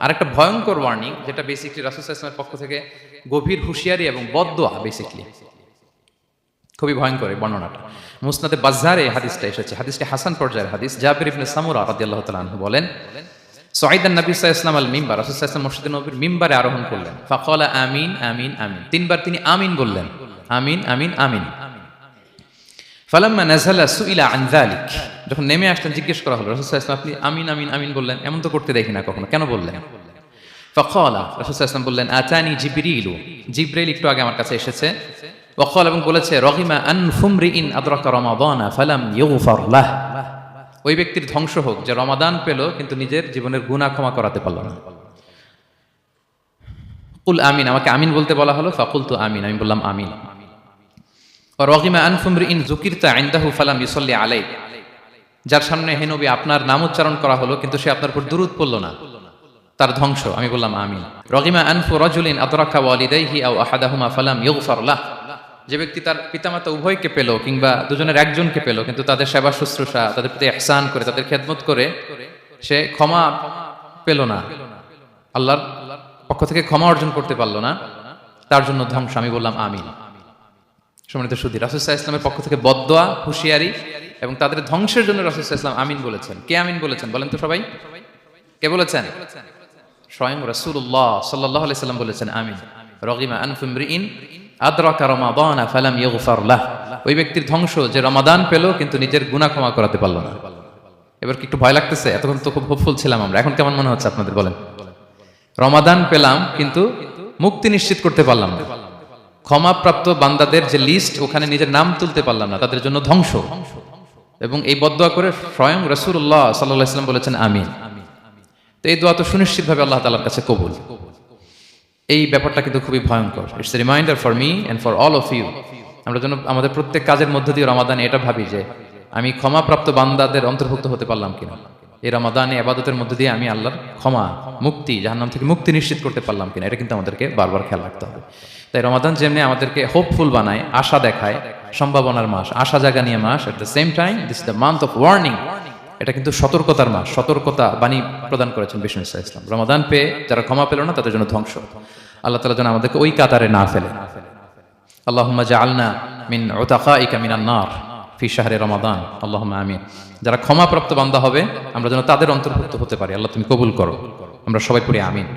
আরেকটা ভয়ঙ্কর ওয়ার্নিং, যেটা বেসিক্যালি রাসূল সাল্লাল্লাহু আলাইহি ওয়াসাল্লামের পক্ষ থেকে গভীর হুঁশিয়ারি এবং বদদোয়া, বেসিক্যালি খুবই ভয়ঙ্কর এই বর্ণনাটা। মুসনাদে বাজ্জারে এই হাদিসটা এসেছে, হাদিসটি হাসান পর্যায়ের হাদিস। জাবির ইবনে সামুরা রাদিয়াল্লাহু তাআলা আনহু বলেন, সাইদান নবী সাল্লাল্লাহু আলাইহি ওয়াসাল্লাম আল মিম্বার, রাসূল সাল্লাল্লাহু আলাইহি ওয়াসাল্লাম মসজিদে নববীর মিম্বারে আরোহণ করলেন। ফাকালা আমিন আমিন আমিন, তিনবার তিনি আমিন বললেন, আমিন আমিন আমিন। ফালাম্মা নাযালা সুইলা আন যালিক, যখন নেমে আসলেন জিজ্ঞেস করা হলো, রাসূল সাল্লাল্লাহু আলাইহি ওয়াসাল্লাম আপনি আমিন আমিন আমিন বললেন, এমন তো করতে দেখি না কখনো, কেন বললেন? ফাকালা, রাসূল সাল্লাল্লাহু আলাইহি ওয়াসাল্লাম বললেন, আতানি জিবরিলু, জিবরাইল একটু আগে আমার কাছে এসেছে। ওয়াকাল, এবং বলেছে, রগিমা আনফুমরিইন আদরাকা রমাদানা ফালাম ইউগফার লাহ, ওই ব্যক্তির ধ্বংস হোক যে রমাদান পেল কিন্তু নিজের জীবনের গুনাহ ক্ষমা করাতে পারল না। কুল আমিন, আমাকে আমিন বলতে বলা হলো। ফাকুলতু আমিন, আমি বললাম আমিন। রগিমা আনফুমরিইন যুকিরতা ইনদাহু ফালাম ইউসাল্লি আলাইক, যার সামনে হে নবী আপনার নাম উচ্চারণ করা হলো কিন্তু সে আপনার উপর দুরূদ পড়ল না, তার ধ্বংস, আমি বললাম আমিন। রগিমা আনফু রাজুলিন আদরাকা ওয়ালিদাইহি আও আহাদাহুমা ফালাম ইউগফার লাহ, যে ব্যক্তি তার পিতামাতা উভয়কে পেল কিংবা দুজনের একজনকে পেল কিন্তু তাদের সেবা শুশ্রূষা, তাদের প্রতি ইহসান করে, তাদের খেদমত করে সে ক্ষমা পেল না, আল্লাহর পক্ষ থেকে ক্ষমা অর্জন করতে পারল না, তার জন্য ধ্বংস, আমি বললাম আমিন। সম্মানিত সুধী, রাসূল সাল্লাল্লাহু আলাইহি ওয়াসাল্লামের পক্ষ থেকে বদদোয়া, হুঁশিয়ারি এবং তাদের ধ্বংসের জন্য রাসূল সাল্লাল্লাহু আলাইহি ওয়াসাল্লাম আমিন বলেছেন। কে আমিন বলেছেন বলেন তো সবাই? কে বলেছেন? স্বয়ং রাসূলুল্লাহ সাল্লাল্লাহু আলাইহি ওয়াসাল্লাম বলেছেন আমিন। রগিমা আনফুমরিইন আদরাকা রমাদানা ফালাম ইউগফার লাহ, ওই ব্যক্তির ধ্বংস যে রমাদান পেল কিন্তু নিজের গুনাহ ক্ষমা করাতে পারল না। এবার কি একটু ভয় লাগতেছে? এতক্ষণ তো খুব হোপফুল ছিলাম আমরা, এখন কেমন মনে হচ্ছে আপনাদের বলেন? রমাদান পেলাম কিন্তু মুক্তি নিশ্চিত করতে পারলাম না, ক্ষমাপ্রাপ্ত বান্দাদের যে লিস্ট ওখানে নিজের নাম তুলতে পারলাম না, তাদের জন্য ধ্বংস। এবং এই বদদোয়া করে স্বয়ং রাসূলুল্লাহ সাল্লাল্লাহু আলাইহি ওয়াসাল্লাম বলেছেন আমিন। তো এই দোয়া তো সুনিশ্চিতভাবে আল্লাহ তাআলার কাছে কবুল। এই ব্যাপারটা কিন্তু খুবই ভয়ঙ্কর। It's a reminder for me and for all of you. আমরা যেন আমাদের প্রত্যেক কাজের মধ্য দিয়ে রমাদানে এটা ভাবি যে আমি ক্ষমাপ্রাপ্ত বান্দাদের অন্তর্ভুক্ত হতে পারলাম কিনা, এই রমাদানে ইবাদতের মধ্য দিয়ে আমি আল্লাহর ক্ষমা, মুক্তি, জাহান্নাম থেকে মুক্তি নিশ্চিত করতে পারলাম কিনা, এটা কিন্তু আমাদেরকে বারবার খেয়াল রাখতে হবে। তাই রমাদান যেমনি আমাদেরকে হোপফুল বানায়, আশা দেখায়, সম্ভাবনার মাস, আশা জাগানিয়া মাস, at the same time this is the month of warning, এটা কিন্তু সতর্কতার মাস, সতর্কতা বাণী প্রদান করেছেন বিষ্ণু ইসলাম। রমাদান পেয়ে যারা ক্ষমা পেল না তাদের জন্য ধ্বংস। আল্লাহ তাআলা যেন আমাদেরকে ওই কাতারে না ফেলে। আল্লাহুম্মা জাআলনা মিন উতাকাইকা মিনান নার ফি শাহরি রমাদান, আল্লাহুম্মা আমিন। যারা ক্ষমাপ্রাপ্ত বান্দা হবে আমরা যেন তাদের অন্তর্ভুক্ত হতে পারি, আল্লাহ তুমি কবুল করো। আমরা সবাই পড়ি আমিন।